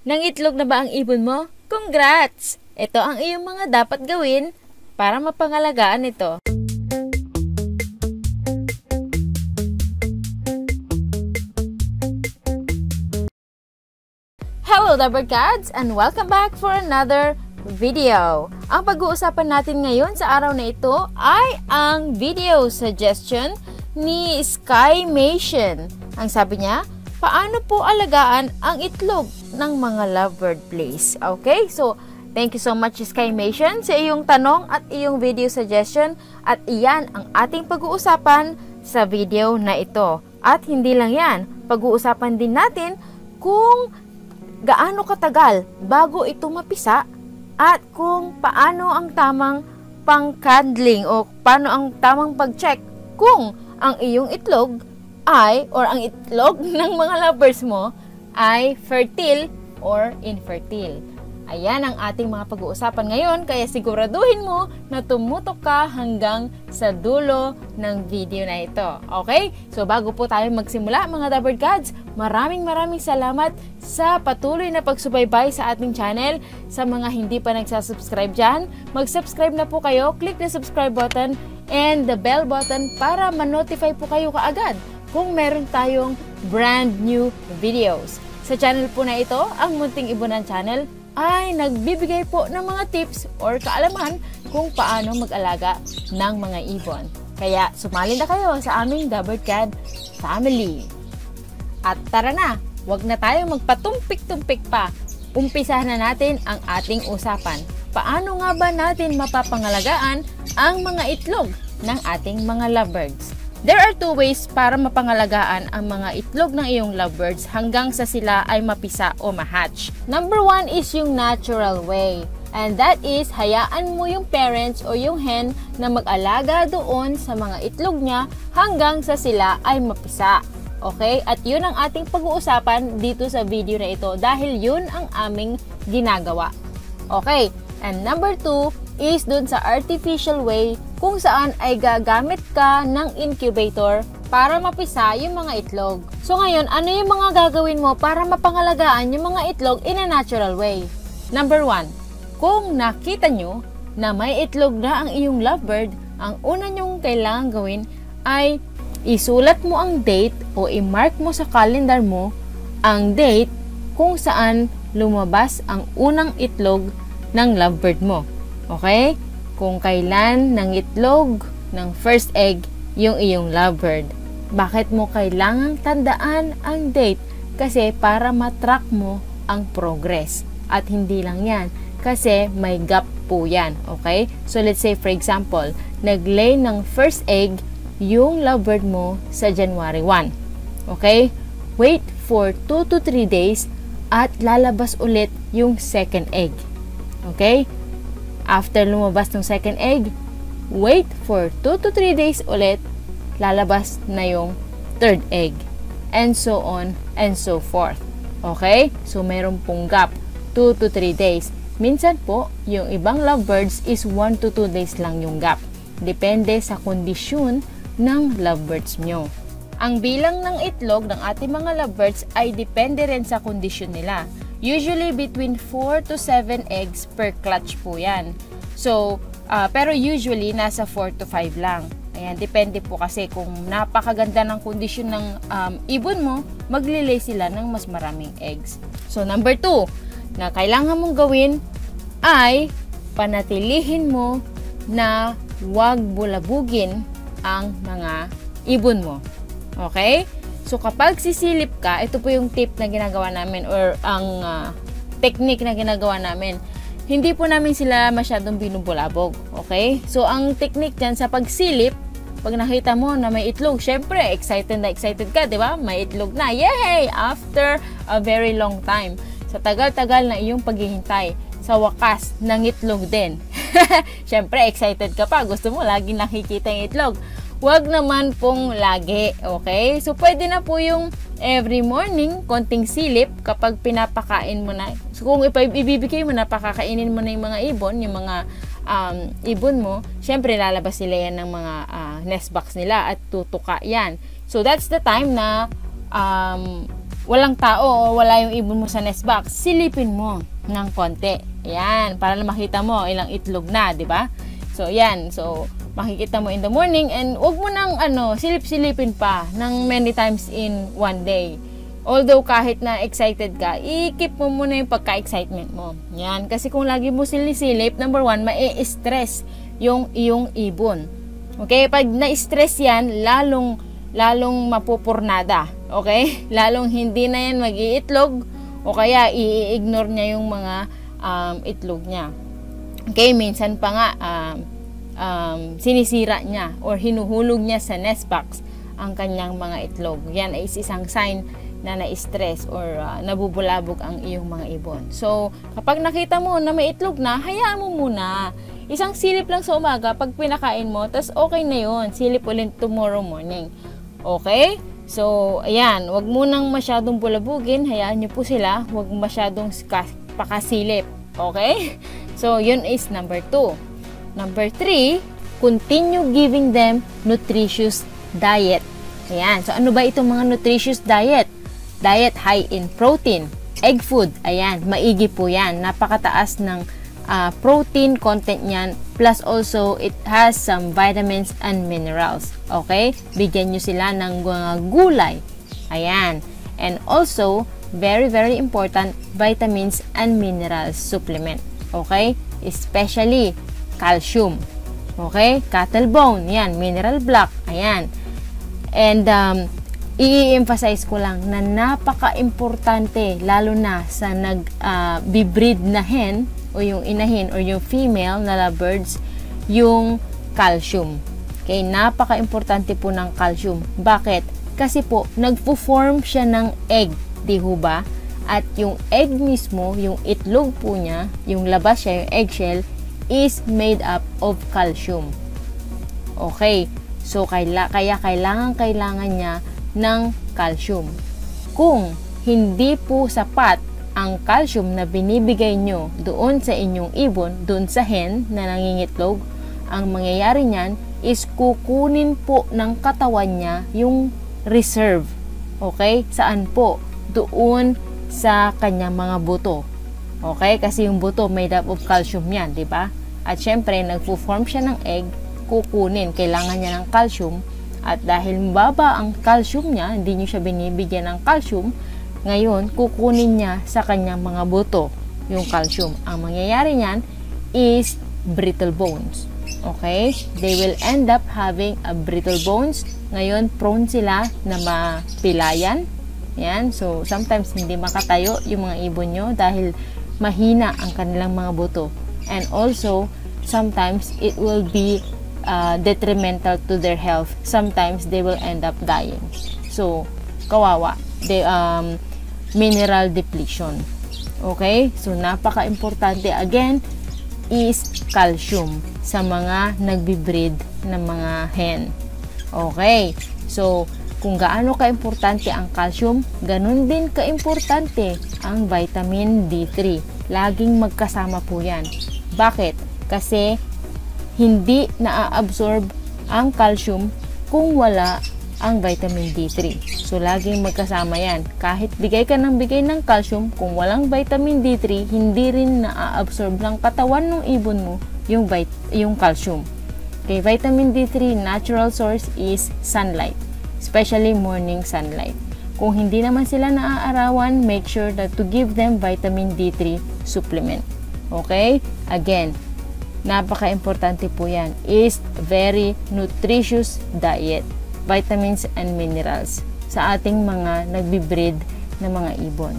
Nangitlog na ba ang ibon mo? Congrats! Ito ang iyong mga dapat gawin para mapangalagaan ito. Hello Dabarkads and welcome back for another video. Ang pag-uusapan natin ngayon sa araw na ito ay ang video suggestion ni Skymation. Ang sabi niya, paano po alagaan ang itlog ng mga lovebird please? Okay, so thank you so much Skymation sa iyong tanong at iyong video suggestion at iyan ang ating pag-uusapan sa video na ito. At hindi lang yan, pag-uusapan din natin kung gaano katagal bago ito mapisa at kung paano ang tamang pang-cuddling o paano ang tamang pag-check kung ang iyong itlog ay or ang itlog ng mga lovers mo ay fertile or infertile. Ayan ang ating mga pag-uusapan ngayon kaya siguraduhin mo na tumutok ka hanggang sa dulo ng video na ito. Okay? So bago po tayo magsimula mga Dabarkads, maraming salamat sa patuloy na pagsubaybay sa ating channel. Sa mga hindi pa nagsasubscribe dyan, mag-subscribe na po kayo, click the subscribe button and the bell button para ma-notify po kayo kaagad kung meron tayong brand new videos. Sa channel po na ito, ang Munting Ibonan Channel, ay nagbibigay po ng mga tips or kaalaman kung paano mag-alaga ng mga ibon. Kaya sumali na kayo sa aming Dabarkad family. At tara na, wag na tayong magpatumpik-tumpik pa. Umpisahan na natin ang ating usapan. Paano nga ba natin mapapangalagaan ang mga itlog ng ating mga lovebirds? There are two ways para mapangalagaan ang mga itlog ng iyong lovebirds hanggang sa sila ay mapisa o ma-hatch. Number one is yung natural way. And that is, hayaan mo yung parents o yung hen na mag-alaga doon sa mga itlog niya hanggang sa sila ay mapisa. Okay? At yun ang ating pag-uusapan dito sa video na ito dahil yun ang aming ginagawa. Okay? And number two is dun sa artificial way kung saan ay gagamit ka ng incubator para mapisa yung mga itlog. So ngayon, ano yung mga gagawin mo para mapangalagaan yung mga itlog in a natural way? Number one, kung nakita nyo na may itlog na ang iyong lovebird, ang una nyong kailangan gawin ay isulat mo ang date o i-mark mo sa calendar mo ang date kung saan lumabas ang unang itlog ng lovebird mo. Okay? Kung kailan ng itlog ng first egg yung iyong lovebird. Bakit mo kailangang tandaan ang date? Kasi para matrack mo ang progress. At hindi lang yan. Kasi may gap po yan. Okay? So let's say for example, nag-lay ng first egg yung lovebird mo sa January 1. Okay? Wait for 2 to 3 days at lalabas ulit yung second egg. Okay? After lumabas ng second egg, wait for 2 to 3 days ulit, lalabas na yung third egg. And so on and so forth. Okay? So, meron pong gap, 2 to 3 days. Minsan po, yung ibang lovebirds is 1 to 2 days lang yung gap. Depende sa kondisyon ng lovebirds nyo. Ang bilang ng itlog ng ating mga lovebirds ay depende rin sa kondisyon nila. Usually between 4 to 7 eggs per clutch po yan. So, pero usually nasa 4 to 5 lang. Ayan, depende po kasi kung napakaganda ng kondisyon ng ibon mo, maglilay sila ng mas maraming eggs. So, number 2 na kailangan mong gawin ay panatilihin mo na huwag bulabugin ang mga ibon mo. Okay? So, kapag sisilip ka, ito po yung tip na ginagawa namin or ang technique na ginagawa namin. Hindi po namin sila masyadong binubulabog. Okay? So, ang technique dyan sa pagsilip, pag nakita mo na may itlog, syempre, excited na excited ka, di ba? May itlog na. Yay! After a very long time. Sa tagal-tagal na iyong paghihintay, sa wakas, nangitlog din. Syempre, excited ka pa. Gusto mo, lagi nakikita yung itlog. Huwag naman pong lagi, okay? So, pwede na po yung every morning, konting silip kapag pinapakain mo na. So, kung ibibigay mo na, pakakainin mo na yung mga ibon, yung mga ibon mo, syempre lalabas sila yan ng mga nest box nila at tutuka yan. So, that's the time na walang tao o wala yung ibon mo sa nest box, silipin mo ng konti. Ayan, para makita mo ilang itlog na, di ba? So, yan. So, makikita mo in the morning and wag mo nang silip-silipin pa ng many times in one day. Although kahit na excited ka, i-keep mo muna yung pagka-excitement mo. Yan, kasi kung lagi mo silisilip, number 1, mai-stress yung iyong ibon. Okay? Pag na-stress yan, lalong mapupurnada. Okay? Lalong hindi na yan mag-iitlog o kaya i-ignore niya yung mga itlog niya. Okay? Minsan pa nga, sinisira niya or hinuhulog niya sa nest box ang kanyang mga itlog. Yan ay isang sign na na-stress or nabubulabog ang iyong mga ibon. So, kapag nakita mo na may itlog na, hayaan mo muna. Isang silip lang sa umaga pag pinakain mo, tas okay na yun. Silip ulit tomorrow morning. Okay? So, ayan, wag mo nang masyadong bulabugin, hayaan nyo po sila, wag masyadong pakasilip. Okay? So, yun is number 2. Number 3, continue giving them nutritious diet. Ayan. So, ano ba itong mga nutritious diet? Diet high in protein, egg food. Ayan. Maigi po yan. Napakataas ng protein content niyan. Plus also, it has some vitamins and minerals. Okay? Bigyan nyo sila ng gulay. Ayan. And also, very, very important, vitamins and minerals supplement. Okay? Especially, calcium. Okay? Cattle bone. Yan. Mineral block. Ayan. And, i-emphasize ko lang na napaka-importante, lalo na sa nag-bibreed na hen, o yung inahin, or yung female na lovebirds, yung calcium. Okay? Napaka-importante po ng calcium. Bakit? Kasi po, nagpo-form siya ng egg. Di ho ba? At yung egg mismo, yung itlog po niya, yung labas siya, yung eggshell, is made up of calcium. Okay, so kaya kailangan niya ng calcium. Kung hindi po sapat ang calcium na binibigay nyo doon sa inyong ibon, doon sa hen na nangingitlog, ang mangyayari niyan is kukunin po ng katawan niya yung reserve. Okay, saan po? Doon sa kanyang mga buto. Okay? Kasi yung buto made up of calcium yan, di ba? At syempre, nagpo-form siya ng egg, kukunin. Kailangan niya ng calcium. At dahil mababa ang calcium niya, hindi niyo siya binibigyan ng calcium, ngayon, kukunin niya sa kanyang mga buto yung calcium. Ang mangyayari niyan is brittle bones. Okay? They will end up having a brittle bones. Ngayon, prone sila na mapilayan. Yan. So, sometimes hindi makatayo yung mga ibon nyo dahil mahina ang kanilang mga buto. And also, sometimes it will be detrimental to their health. Sometimes they will end up dying. So, kawawa. Mineral depletion. Okay? So, napaka-importante again is calcium sa mga nagbi-breed ng mga hen. Okay? So, kung gaano ka-importante ang calcium, ganun din ka-importante ang vitamin D3. Laging magkasama po yan. Bakit? Kasi hindi na-absorb ang calcium kung wala ang vitamin D3. So, laging magkasama yan. Kahit bigay ka ng bigay ng calcium, kung walang vitamin D3, hindi rin na-absorb ng katawan ng ibon mo yung calcium. Okay, vitamin D3 natural source is sunlight. Especially morning sunlight. Kung hindi naman sila naaarawan, make sure that to give them vitamin D3 supplement. Okay? Again, napaka-importante po yan. Is very nutritious diet. Vitamins and minerals sa ating mga nagbi-breed na mga ibon.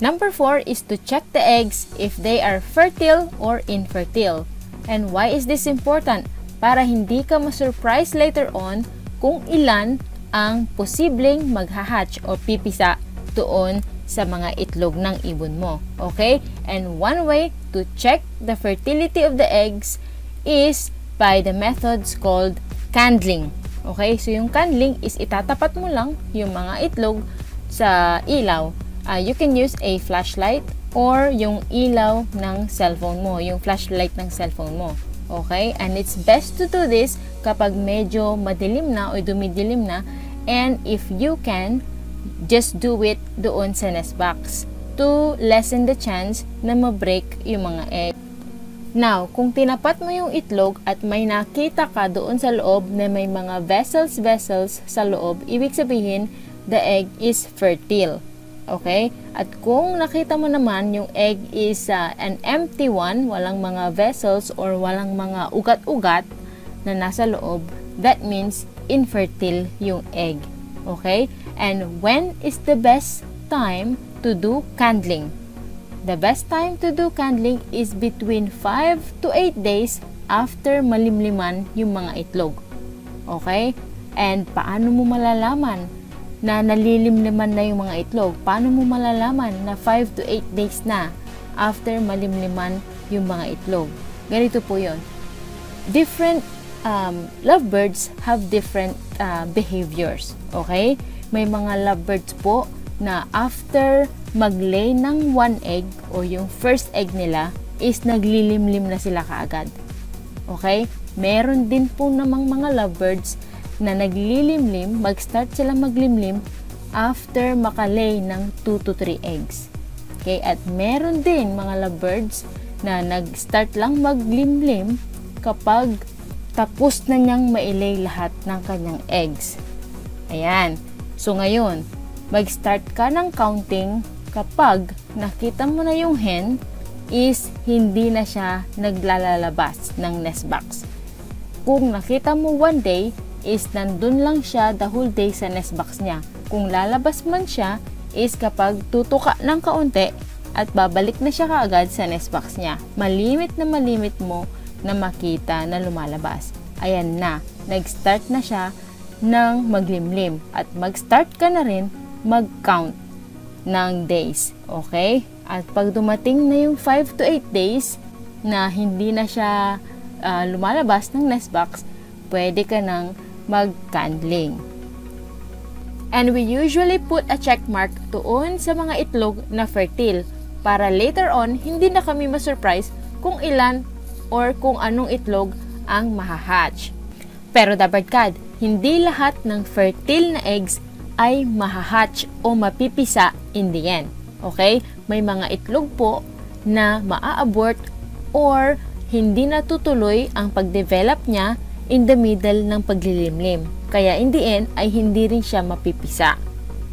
Number 4 is to check the eggs if they are fertile or infertile. And why is this important? Para hindi ka ma-surprise later on kung ilan ang posibleng maghahatch o pipisa doon sa mga itlog ng ibon mo. Okay? And one way to check the fertility of the eggs is by the methods called candling. Okay? So, yung candling is itatapat mo lang yung mga itlog sa ilaw. You can use a flashlight or yung ilaw ng cellphone mo, yung flashlight ng cellphone mo. Okay? And it's best to do this kapag medyo madilim na o dumidilim na, and if you can, just do it doon sa nest box to lessen the chance na ma-break yung mga egg. Now, kung tinapat mo yung itlog at may nakita ka doon sa loob na may mga vessels sa loob, ibig sabihin, the egg is fertile. Okay? At kung nakita mo naman yung egg is an empty one, walang mga vessels or walang mga ugat-ugat na nasa loob, that means infertile yung egg. Okay? And when is the best time to do candling? The best time to do candling is between 5 to 8 days after malimliman yung mga itlog. Okay? And paano mo malalaman na nalilimliman na yung mga itlog? Paano mo malalaman na 5 to 8 days na after malimliman yung mga itlog? Ganito po yun. Different lovebirds have different behaviors. Okay? May mga lovebirds po na after mag-lay ng one egg o yung first egg nila is naglilimlim na sila kaagad. Okay? Meron din po namang mga lovebirds na naglilimlim, mag-start sila maglimlim after makalay ng 2 to 3 eggs. Okay? At meron din mga lovebirds na nag-start lang maglimlim kapag tapos na niyang mailay lahat ng kanyang eggs. Ayan. So ngayon, mag-start ka ng counting kapag nakita mo na yung hen is hindi na siya naglalabas ng nest box. Kung nakita mo one day is nandun lang siya the whole day sa nest box niya. Kung lalabas man siya is kapag tutuka ng kaunti at babalik na siya kaagad sa nest box niya. Malimit mo na makita na lumalabas. Ayan na, nag-start na siya ng maglimlim at mag-start ka na rin mag-count ng days. Okay? At pag dumating na yung 5 to 8 days na hindi na siya lumalabas ng nest box, pwede ka nang mag-candling. And we usually put a check mark doon sa mga itlog na fertile para later on hindi na kami ma-surprise kung ilan or kung anong itlog ang mahahatch. Pero dabarkad, hindi lahat ng fertile na eggs ay mahahatch o mapipisa in the end. Okay? May mga itlog po na maa-abort or hindi natutuloy ang pag-develop niya in the middle ng paglilimlim. Kaya in the end ay hindi rin siya mapipisa.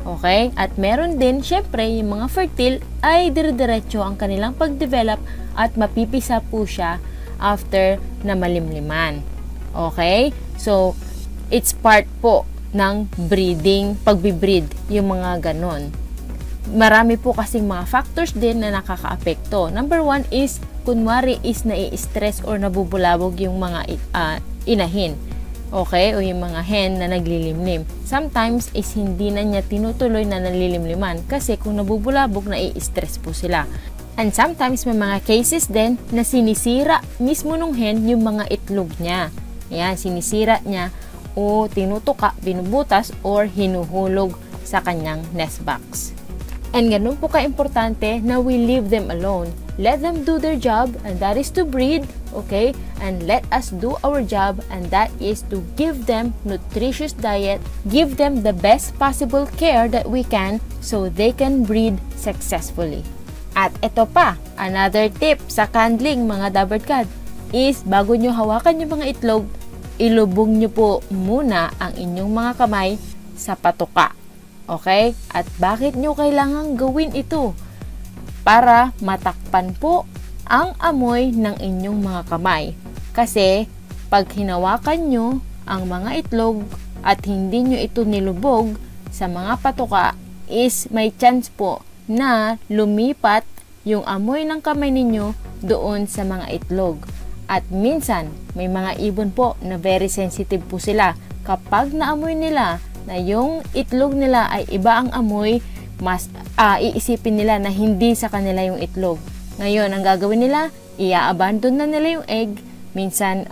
Okay? At meron din, syempre, yung mga fertile ay dire-diretso ang kanilang pag-develop at mapipisa po siya after na malimliman. Okay? So, it's part po ng breeding, pagbi-breed, yung mga ganon. Marami po kasing mga factors din na nakaka-apekto. Number 1 is, kunwari is nai-stress or nabubulabog yung mga inahin. Okay? O yung mga hen na naglilimlim. Sometimes is hindi na niya tinutuloy na nalilimliman kasi kung nabubulabog, nai-stress po sila. And sometimes may mga cases din na sinisira mismo nung hen yung mga itlog niya. Ayan, sinisira niya o tinutuka, binubutas, or hinuhulog sa kanyang nest box. And ganun po ka-importante na we leave them alone. Let them do their job, and that is to breed, okay? And let us do our job, and that is to give them nutritious diet, give them the best possible care that we can so they can breed successfully. At ito pa, another tip sa candling mga dabarkad is bago nyo hawakan yung mga itlog, ilubog nyo po muna ang inyong mga kamay sa patuka. Okay? At bakit nyo kailangang gawin ito? Para matakpan po ang amoy ng inyong mga kamay. Kasi pag hinawakan nyo ang mga itlog at hindi nyo ito nilubog sa mga patuka is may chance po na lumipat yung amoy ng kamay ninyo doon sa mga itlog. At minsan, may mga ibon po na very sensitive po sila. Kapag naamoy nila na yung itlog nila ay iba ang amoy, mas iisipin nila na hindi sa kanila yung itlog. Ngayon, ang gagawin nila, i-abandon na nila yung egg. Minsan,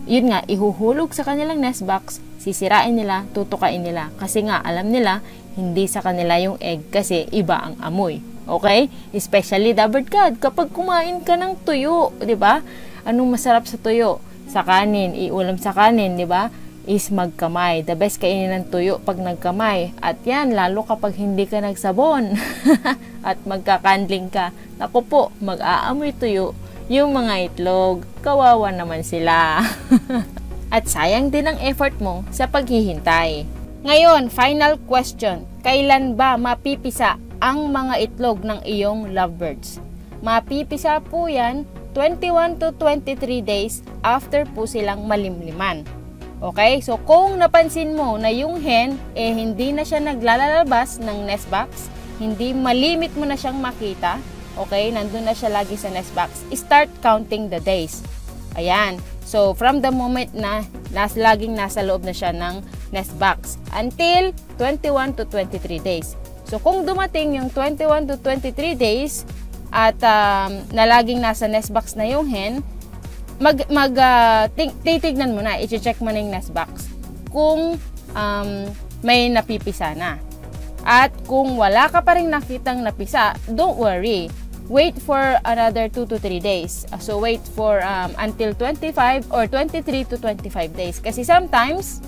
yun nga, ihuhulog sa kanilang nest box, sisirain nila, tutukain nila. Kasi nga, alam nila, hindi sa kanila yung egg kasi iba ang amoy. Okay? Especially the birdcad, kapag kumain ka ng tuyo, di ba? Anong masarap sa tuyo? Sa kanin, iulam sa kanin, di ba? is magkamay. The best kainin ng tuyo pag nagkamay. At yan, lalo kapag hindi ka nagsabon at magkakandling ka. Naku po, mag-aamoy tuyo yung mga itlog. Kawawa naman sila. At sayang din ang effort mo sa paghihintay. Ngayon, final question. Kailan ba mapipisa ang mga itlog ng iyong lovebirds? Mapipisa po yan 21 to 23 days after po silang malimliman. Okay? So, kung napansin mo na yung hen, hindi na siya naglalabas ng nest box, hindi malimit mo na siyang makita, okay? Nandun na siya lagi sa nest box, start counting the days. Ayan. So, from the moment na laging nasa loob na siya ng nest box until 21 to 23 days. So, kung dumating yung 21 to 23 days at na laging nasa nest box na yung hen, titignan mo na, i-check mo na yung nest box kung may napipisa na. At kung wala ka pa rin nakitang napisa, don't worry. Wait for another 2 to 3 days. So, wait for until 25 or 23 to 25 days. Kasi sometimes,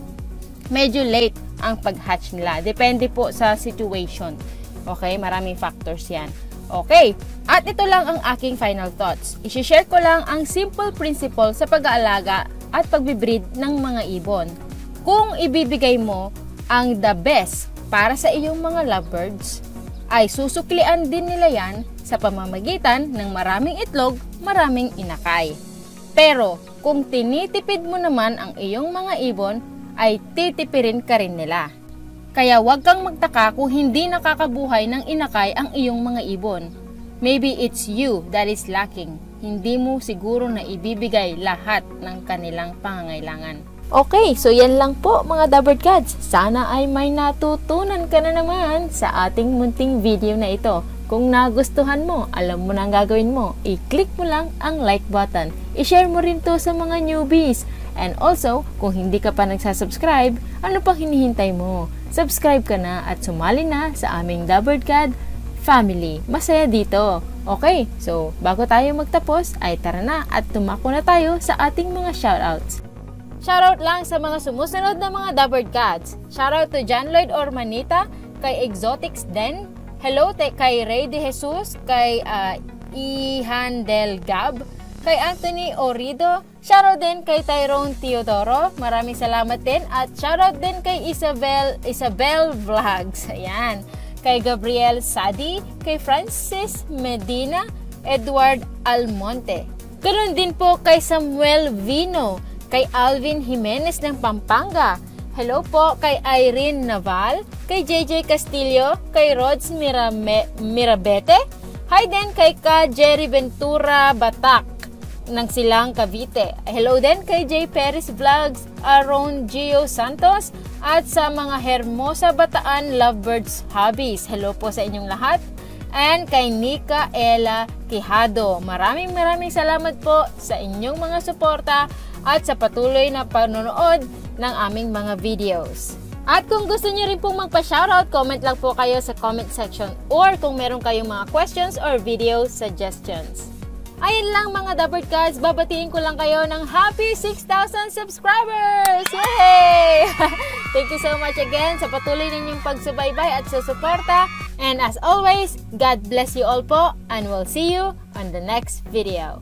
medyo late ang pag-hatch nila. Depende po sa situation. Okay? Maraming factors yan. Okay, at ito lang ang aking final thoughts. I-share ko lang ang simple principle sa pag-aalaga at pagbibreed ng mga ibon. Kung ibibigay mo ang the best para sa iyong mga lovebirds, ay susuklian din nila yan sa pamamagitan ng maraming itlog, maraming inakay. Pero kung tinitipid mo naman ang iyong mga ibon, ay titipirin ka rin nila. Kaya huwag kang magtaka kung hindi nakakabuhay ng inakay ang iyong mga ibon. Maybe it's you that is lacking. Hindi mo siguro na ibibigay lahat ng kanilang pangangailangan. Okay, so yan lang po mga Dabird Gods. Sana ay may natutunan ka na naman sa ating munting video na ito. Kung nagustuhan mo, alam mo na ang gagawin mo. I-click mo lang ang like button. I-share mo rin to sa mga newbies. And also, kung hindi ka pa nagsasubscribe, ano pang hinihintay mo? Subscribe ka na at sumali na sa aming Dabird God family. Masaya dito. Okay, so bago tayo magtapos, ay tara na at tumako na tayo sa ating mga shoutouts. Shoutout lang sa mga sumusunod na mga Dabird Gods. Shoutout to John Lloyd Ormanita, kay Exotics Den. Hello kay Ray De Jesus, kay Ihan Del Gab, kay Anthony Orido. Shoutout din kay Tyrone Teodoro. Maraming salamat din. At shoutout din kay Isabel Vlogs. Ayan. Kay Gabriel Sadi, kay Francis Medina, Edward Almonte. Ganoon din po kay Samuel Vino, kay Alvin Jimenez ng Pampanga. Hello po kay Irene Naval, kay JJ Castillo, kay Rods Mirabete. Hi din kay Jerry Ventura Batak ng Silang Cavite. Hello din kay J. Perez Vlogs, Aaron Gio Santos, at sa mga Hermosa Bataan Lovebirds Hobbies. Hello po sa inyong lahat. And kay Nika Ella Quijado. Maraming salamat po sa inyong mga suporta at sa patuloy na panonood ng aming mga videos. At kung gusto niyo rin pong magpa-shoutout, comment lang po kayo sa comment section or kung meron kayong mga questions or video suggestions. Ayun lang mga Dabird Gods, babatiin ko lang kayo ng happy 6,000 subscribers! Yay! Thank you so much again sa patuloy ninyong pagsubaybay at susuporta. And as always, God bless you all po and we'll see you on the next video.